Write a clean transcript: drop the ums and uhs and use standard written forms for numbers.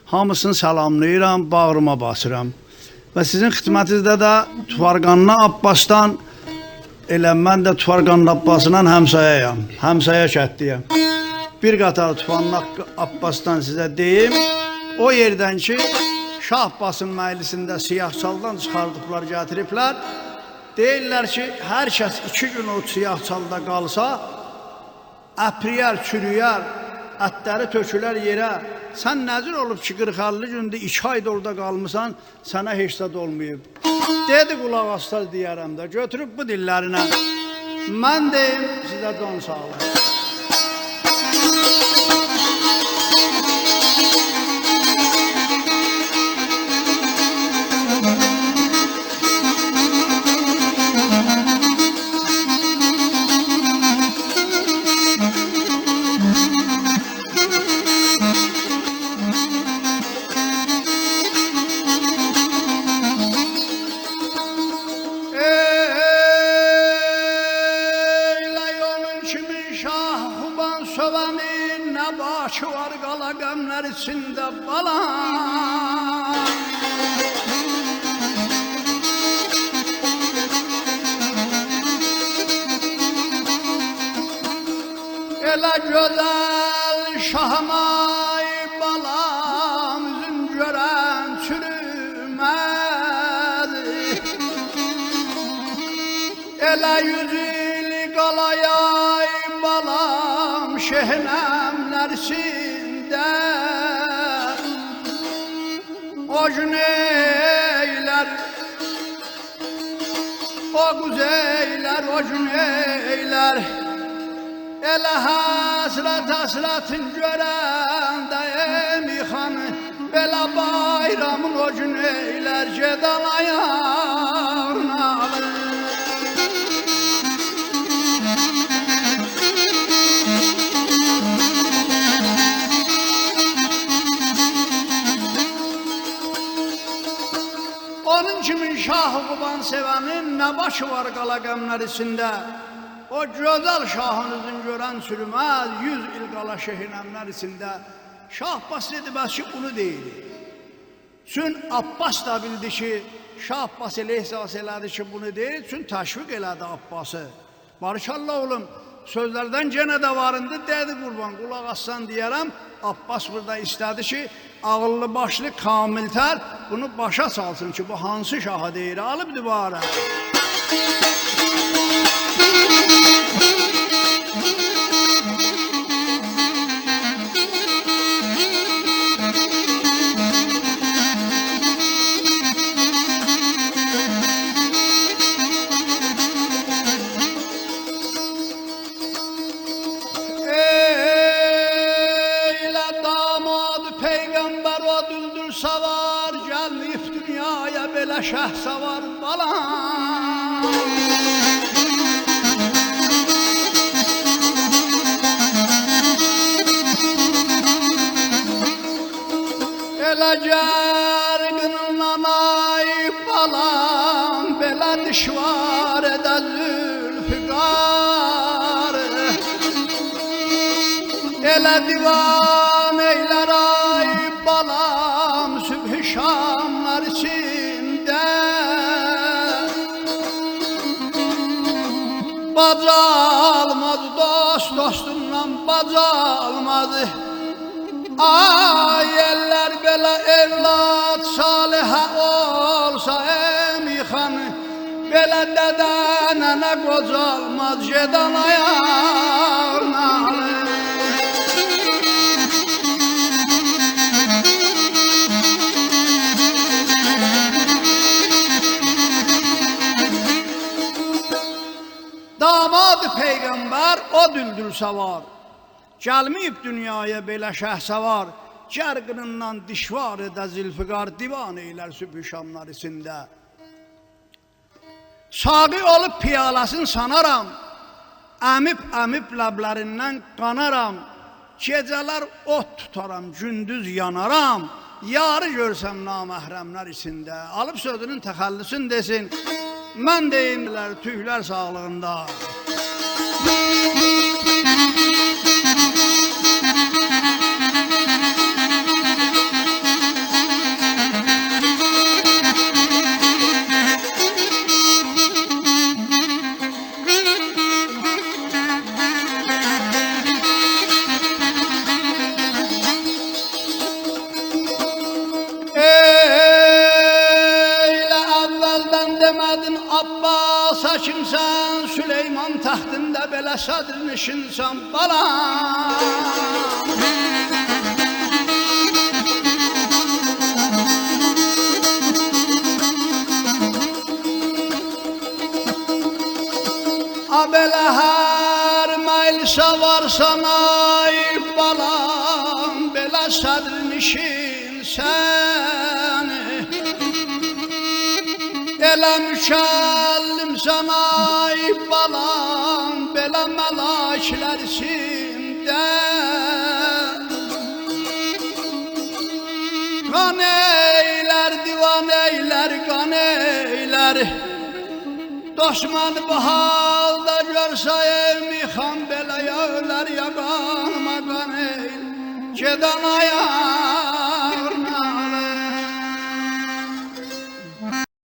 Hamısını salamlayıram, bağrıma basıram. Və sizin xidmətinizdə də Tufarqanlı Abbasdan, elə mən də Tufarqanlı Abbasından həmsayayam, həmsaya kətdiyəm. Bir qatar Tufarqanlı Abbasdan sizə deyim, o yerdən ki, Şah Abbasın məclisində siyahçaldan çıxardıqlar, gətiriblər. Deyirlər ki, hər kəs 2 gün o siyahçalda qalsa, əpriyər, çürüyər, ətləri tökülər yerə. Sən nəzir olub ki, 40-50 gündə 2 ayda orada qalmısan, sənə heç zad olmayıb. Dedi, qulaq aslar deyərəm də, götürüb bu dillərinə. Mən deyim, sizə can sağlam. Sövenin ne başı var qala qəmlər içində balan. Elə gözəl şahmay balam, üzün görən çürümədi. Elə yüzüli qalayay balam, şehnemler içinde o güneyler, o güzeyler, o güneyler. Elə hasret hasretin gören de emihanı, belə bayramın o güneyler gedal ayağına alır. Onun kimin şahı Quban sevenin ne başı var qala qəmlər içində. O gözəl şahınızın görən sürməz, 100 il qala şehinəmlər içində. Şah Abbas dedi, bəs ki, bunu deyil. Çün Abbas da bildi ki, Şah Abbas elə ihsas elədi ki, bunu deyil. Çün təşviq elədi Abbası. Barışallah oğlum, sözlərdən genə də varındı, dedi qurban, qulaq assan deyərəm. Abbas burada istədi ki, ağıllı başlı kamiltər bunu başa salsın ki, bu hansı şaha deyir, alıb dibara. Savar gəlməyib dünyaya belə şəh savar balam. Elə gərqinimdən ay balam, belə dişvar edə zülfüqar. Elə divan eylər ay balam, sübh-i şamlar içində. Baca almadı dost, dostundan baca almadı. Ay eller belə evlat salihə olsa emihanı, belə dədə nənə qocalmaz, gedən ayağına alır. Damadı Peygamber o düldül savar, gəlməyib dünyaya belə şəhsəvar. Gərqinindən dişvar edə zilfiqar, divan eylər sübh-i şamlar içində. Saqi olub piyalasını sanaram, əmib ləblərindən qanaram. Gecələr ot tutaram, gündüz yanaram. Yarı görsəm naməhrəmlər içində. Alıb sözünün təxəllüsün desin, mən deyimlər tüylər sağlığında. taxtında belə sadrmışınsan balam. Belə hər mayl savarsan ay balam, belə sadrmışın səni. Elə mükəllimsən ay balam, belə mələklərçində. Qan eylər, divan eylər, qan eylər. Düşman bu halda görsə evmixan belə yövlər ya qanıma qan eyl. Gedən ayaq